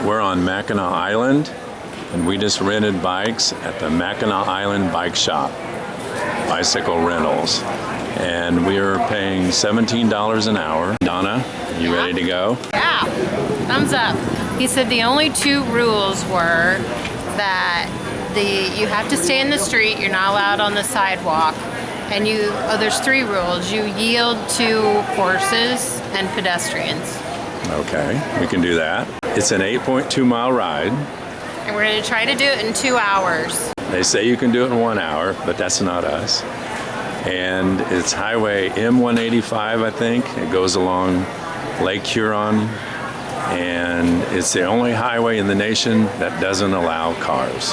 We're on Mackinac Island, and we just rented bikes at the Mackinac Island Bike Shop, bicycle rentals. And we are paying $17 an hour. Donna, you ready to go? Yeah, thumbs up. He said the only two rules were that you have to stay in the street, you're not allowed on the sidewalk, and there's three rules. You yield to horses and pedestrians. Okay, we can do that. It's an 8.2 mile ride. And we're going to try to do it in 2 hours. They say you can do it in 1 hour, but that's not us. And it's Highway M185, I think. It goes along Lake Huron, and it's the only highway in the nation that doesn't allow cars.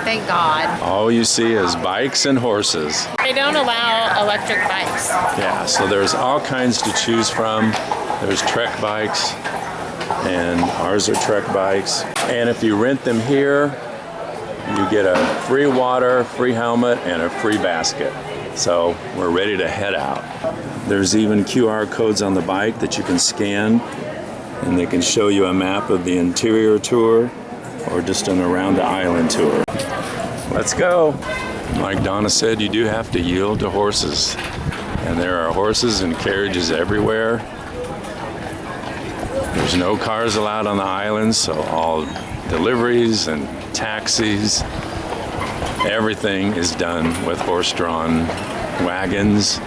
Thank God. All you see is bikes and horses. They don't allow electric bikes. Yeah, so there's all kinds to choose from. There's Trek bikes, and ours are Trek bikes. And if you rent them here, you get a free water, free helmet, and a free basket. So we're ready to head out. There's even QR codes on the bike that you can scan, and they can show you a map of the interior tour or just an around the island tour. Let's go. Like Donna said, you do have to yield to horses. And there are horses and carriages everywhere. There's no cars allowed on the island, so all deliveries and taxis, everything is done with horse-drawn wagons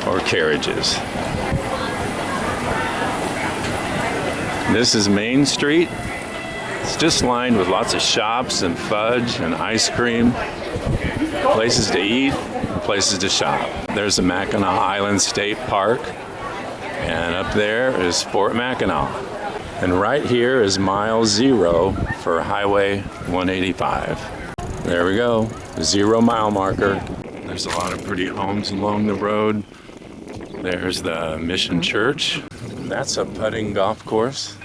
or carriages. This is Main Street. It's just lined with lots of shops and fudge and ice cream, places to eat, and places to shop. There's the Mackinac Island State Park, and up there is Fort Mackinac. And right here is mile 0 for Highway 185. There we go, the 0 mile marker. There's a lot of pretty homes along the road. There's the Mission Church. That's a putting golf course.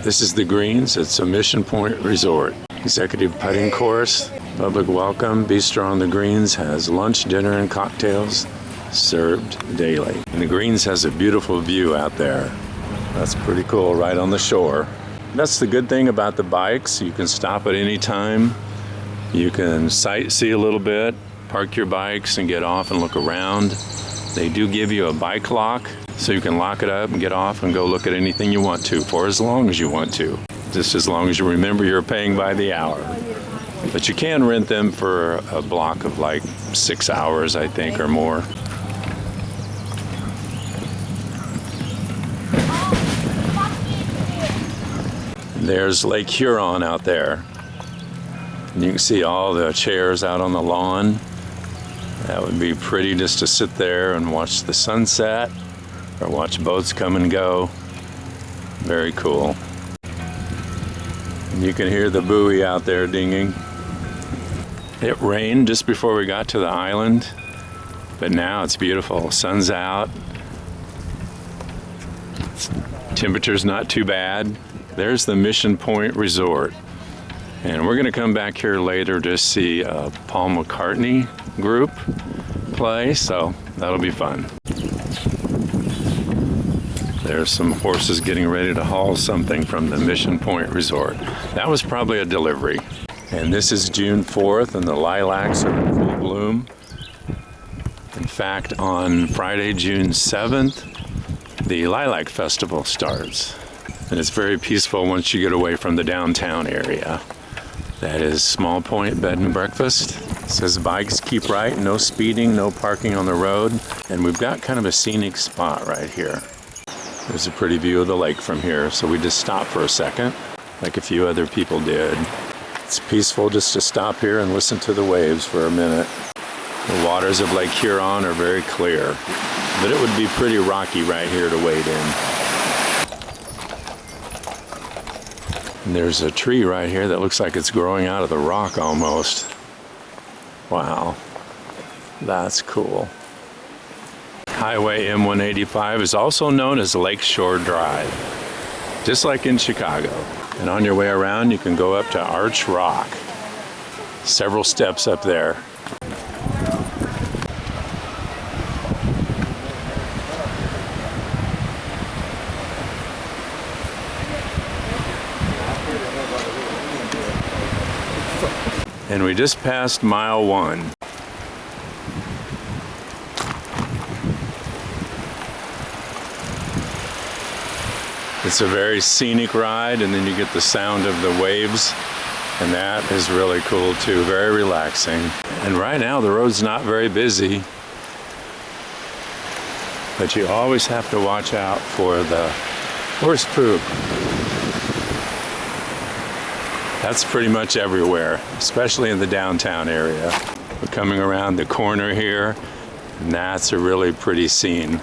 This is the Greens. It's a Mission Point Resort. Executive putting course, public welcome. Bistro on the Greens has lunch, dinner, and cocktails served daily. And the Greens has a beautiful view out there. That's pretty cool, right on the shore. That's the good thing about the bikes. You can stop at any time. You can sightsee a little bit, park your bikes and get off and look around. They do give you a bike lock, so you can lock it up and get off and go look at anything you want to for as long as you want to. Just as long as you remember you're paying by the hour. But you can rent them for a block of like 6 hours, I think, or more. There's Lake Huron out there. And you can see all the chairs out on the lawn. That would be pretty just to sit there and watch the sunset or watch boats come and go. Very cool. And you can hear the buoy out there dinging. It rained just before we got to the island, but now it's beautiful. Sun's out. Temperature's not too bad. There's the Mission Point Resort. And we're going to come back here later to see a Paul McCartney group play, so that'll be fun. There's some horses getting ready to haul something from the Mission Point Resort. That was probably a delivery. And this is June 4th, and the lilacs are in full bloom. In fact, on Friday, June 7th, the Lilac Festival starts. And it's very peaceful once you get away from the downtown area. That is Small Point Bed and Breakfast. It says bikes keep right, no speeding, no parking on the road. And we've got kind of a scenic spot right here. There's a pretty view of the lake from here, so we just stopped for a second, like a few other people did. It's peaceful just to stop here and listen to the waves for a minute. The waters of Lake Huron are very clear, but it would be pretty rocky right here to wade in. And there's a tree right here that looks like it's growing out of the rock almost. Wow, that's cool. Highway M185 is also known as Lakeshore Drive, just like in Chicago. And on your way around, you can go up to Arch Rock. Several steps up there. And we just passed mile 1. It's a very scenic ride, and then you get the sound of the waves, and that is really cool too, very relaxing. And right now the road's not very busy, but you always have to watch out for the horse poop. That's pretty much everywhere, especially in the downtown area. We're coming around the corner here, and that's a really pretty scene.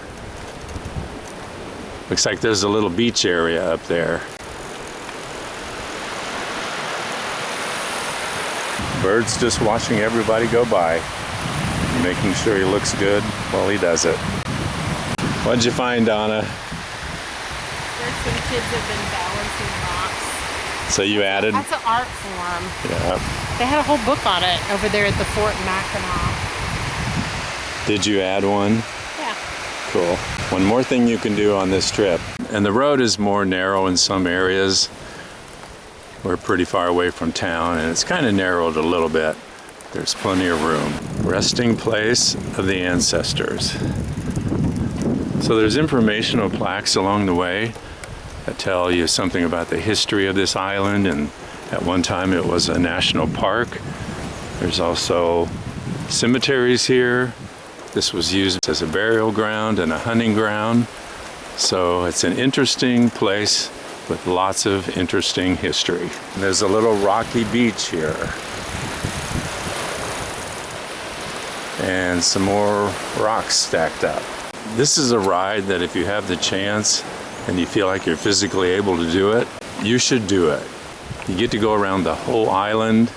Looks like there's a little beach area up there. Bird's just watching everybody go by, making sure he looks good while he does it. What'd you find, Donna? There's some kids that have been balancing rocks. So you added? That's an art form. Yeah. They had a whole book on it over there at the Fort Mackinac. Did you add one? Yeah. Cool. One more thing you can do on this trip, and the road is more narrow in some areas. We're pretty far away from town, and it's kind of narrowed a little bit. There's plenty of room. Resting place of the ancestors. So there's informational plaques along the way that tell you something about the history of this island, and at one time it was a national park. There's also cemeteries here. This was used as a burial ground and a hunting ground. So it's an interesting place with lots of interesting history. There's a little rocky beach here. And some more rocks stacked up. This is a ride that if you have the chance and you feel like you're physically able to do it, you should do it. You get to go around the whole island,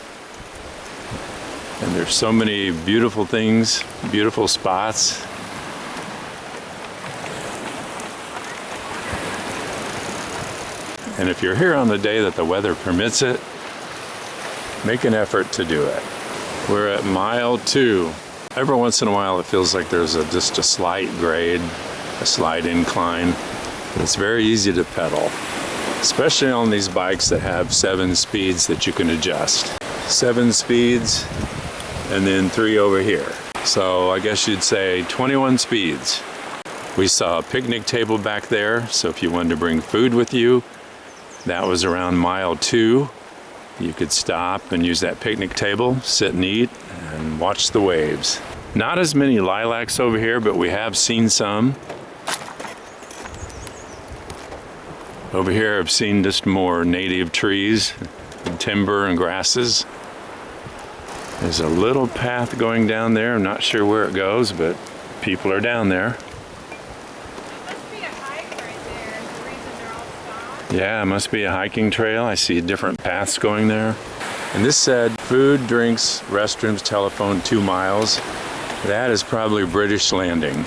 and there's so many beautiful things, beautiful spots. And if you're here on the day that the weather permits it, make an effort to do it. We're at mile 2. Every once in a while it feels like there's just a slight grade, a slight incline. It's very easy to pedal, especially on these bikes that have 7 speeds that you can adjust. 7 speeds, and then 3 over here. So I guess you'd say 21 speeds. We saw a picnic table back there, so if you wanted to bring food with you, that was around mile 2. You could stop and use that picnic table, sit and eat, and watch the waves. Not as many lilacs over here, but we have seen some. Over here I've seen just more native trees, and timber and grasses. There's a little path going down there. I'm not sure where it goes, but people are down there. Must be a hike right there. The reason they're all stopped. Yeah, it must be a hiking trail. I see different paths going there. And this said, food, drinks, restrooms, telephone, 2 miles. That is probably British Landing.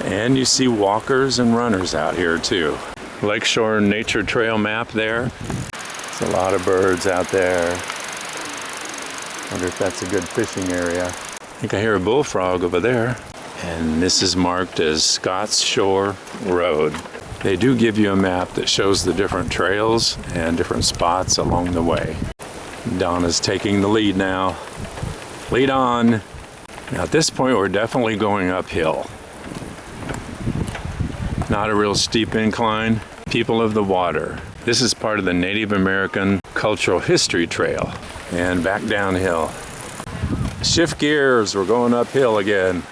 And you see walkers and runners out here too. Lakeshore Nature Trail map there. There's a lot of birds out there. Wonder if that's a good fishing area. I think I hear a bullfrog over there. And this is marked as Scott's Shore Road. They do give you a map that shows the different trails and different spots along the way. Donna's taking the lead now. Lead on. Now at this point we're definitely going uphill. Not a real steep incline. People of the water. This is part of the Native American Cultural History Trail. And back downhill. Shift gears, we're going uphill again.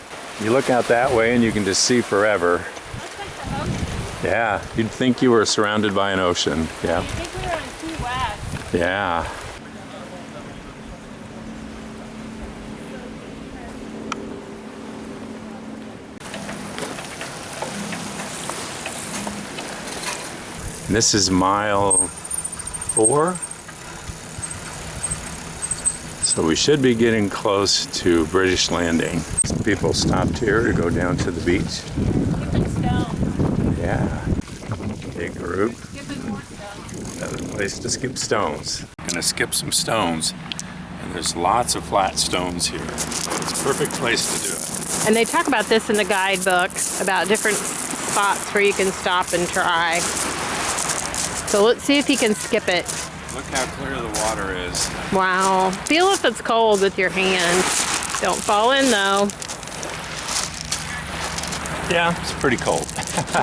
You look out that way and you can just see forever. Looks like the ocean. Yeah, you'd think you were surrounded by an ocean. Yeah. I think we were on Key West. Yeah. And this is mile 4. So we should be getting close to British Landing. Some people stopped here to go down to the beach. Skipping stones. Yeah. Big group. Skipping more stones. Another place to skip stones. Gonna skip some stones. And there's lots of flat stones here. It's a perfect place to do it. And they talk about this in the guidebook, about different spots where you can stop and try. So let's see if he can skip it. Look how clear the water is. Wow. Feel if it's cold with your hand. Don't fall in though. Yeah, it's pretty cold.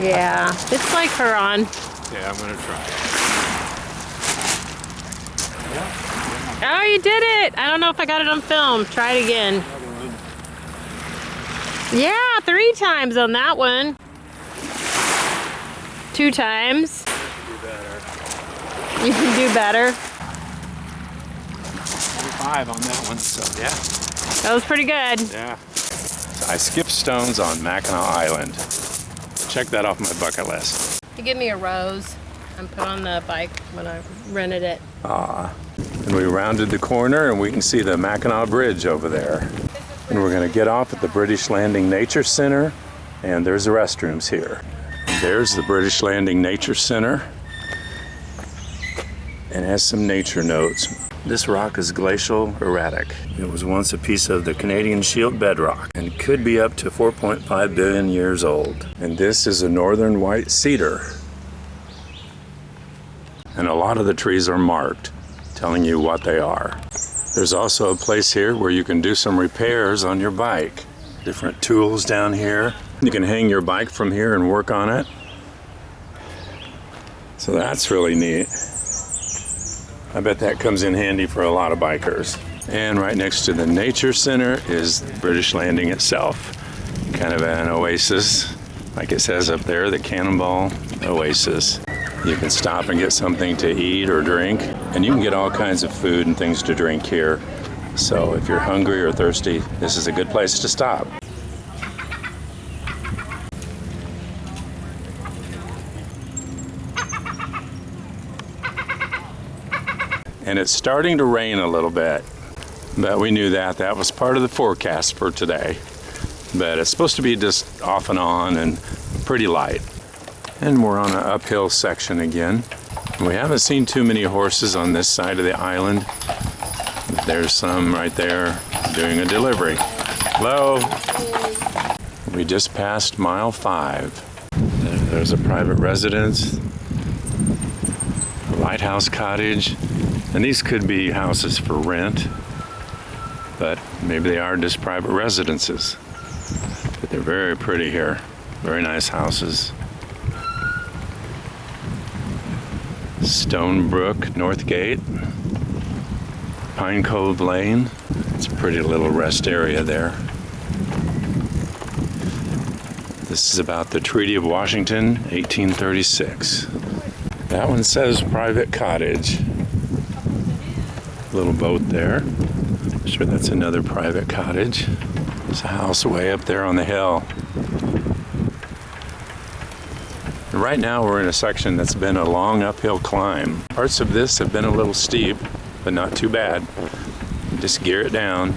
Yeah, it's like Huron. Yeah, I'm gonna try. Oh, you did it! I don't know if I got it on film. Try it again. Yeah, 3 times on that one. 2 times. You can do better. 5 on that one, so yeah. That was pretty good. Yeah. I skipped stones on Mackinac Island. Check that off my bucket list. He gave me a rose and put on the bike when I rented it. And we rounded the corner and we can see the Mackinac Bridge over there. And we're gonna get off at the British Landing Nature Center, and there's the restrooms here. There's the British Landing Nature Center, and has some nature notes. This rock is glacial erratic. It was once a piece of the Canadian Shield bedrock and could be up to 4.5 billion years old. And this is a northern white cedar. And a lot of the trees are marked, telling you what they are. There's also a place here where you can do some repairs on your bike. Different tools down here. You can hang your bike from here and work on it. So that's really neat. I bet that comes in handy for a lot of bikers. And right next to the Nature Center is British Landing itself. Kind of an oasis, like it says up there, the Cannonball Oasis. You can stop and get something to eat or drink, and you can get all kinds of food and things to drink here. So if you're hungry or thirsty, this is a good place to stop. And it's starting to rain a little bit, but we knew that. That was part of the forecast for today. But it's supposed to be just off and on and pretty light. And we're on an uphill section again. We haven't seen too many horses on this side of the island. There's some right there doing a delivery. Hello. We just passed mile 5. There's a private residence, a lighthouse cottage, and these could be houses for rent, but maybe they are just private residences. But they're very pretty here. Very nice houses. Stone Brook, North Gate, Pine Cove Lane. It's a pretty little rest area there. This is about the Treaty of Washington, 1836. That one says private cottage. Little boat there. I'm sure that's another private cottage. There's a house way up there on the hill. And right now we're in a section that's been a long uphill climb. Parts of this have been a little steep, but not too bad. Just gear it down,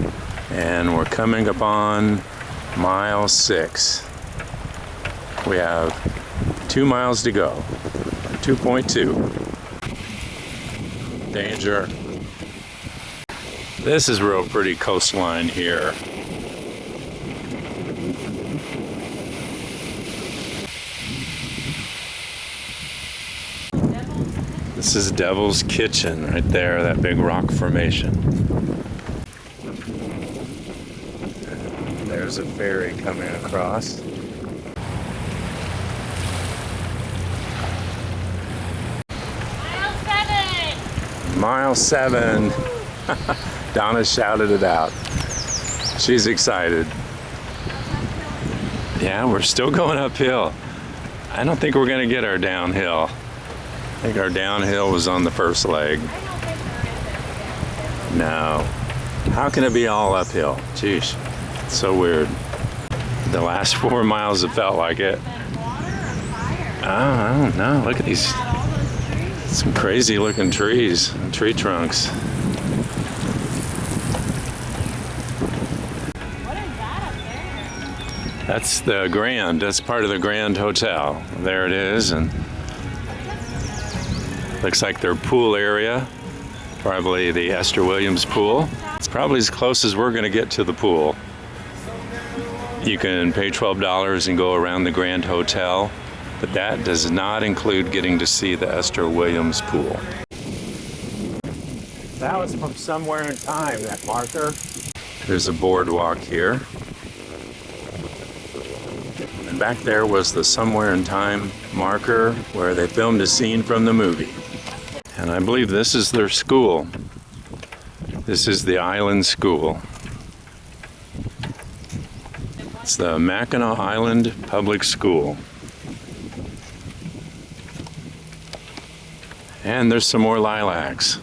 and we're coming upon mile 6. We have 2 miles to go. 2.2. Danger. This is real pretty coastline here. This is Devil's Kitchen right there, that big rock formation. There's a ferry coming across. Mile 7. Donna shouted it out. She's excited. Yeah, we're still going uphill. I don't think we're going to get our downhill. I think our downhill was on the first leg. No. How can it be all uphill? Jeez, it's so weird. The last 4 miles have felt like it. Oh, I don't know. Look at these. Some crazy looking trees, tree trunks. What is that up there? That's the Grand. That's part of the Grand Hotel. There it is, and looks like their pool area. Probably the Esther Williams pool. It's probably as close as we're going to get to the pool. You can pay $12 and go around the Grand Hotel. But that does not include getting to see the Esther Williams pool. That was from somewhere in time, that marker. There's a boardwalk here. And back there was the somewhere in time marker where they filmed a scene from the movie. And I believe this is their school. This is the Island School. It's the Mackinac Island Public School. And there's some more lilacs.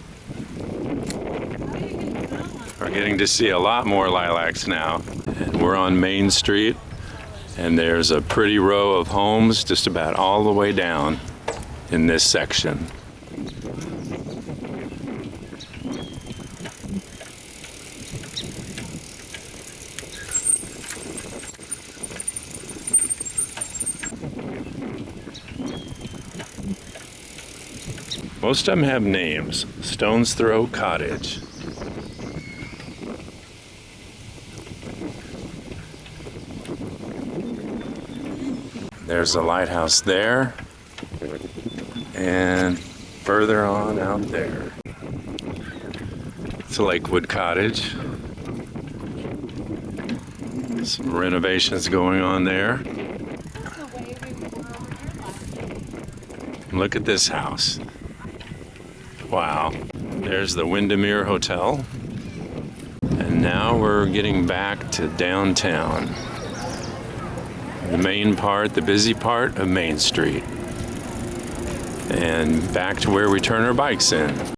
We're getting to see a lot more lilacs now. And we're on Main Street, and there's a pretty row of homes just about all the way down in this section. Most of them have names. Stone's Throw Cottage. There's a lighthouse there, and further on out there. It's a Lakewood Cottage. Some renovations going on there. Look at this house. Wow. There's the Windermere Hotel. And now we're getting back to downtown. The main part, the busy part of Main Street. And back to where we turn our bikes in.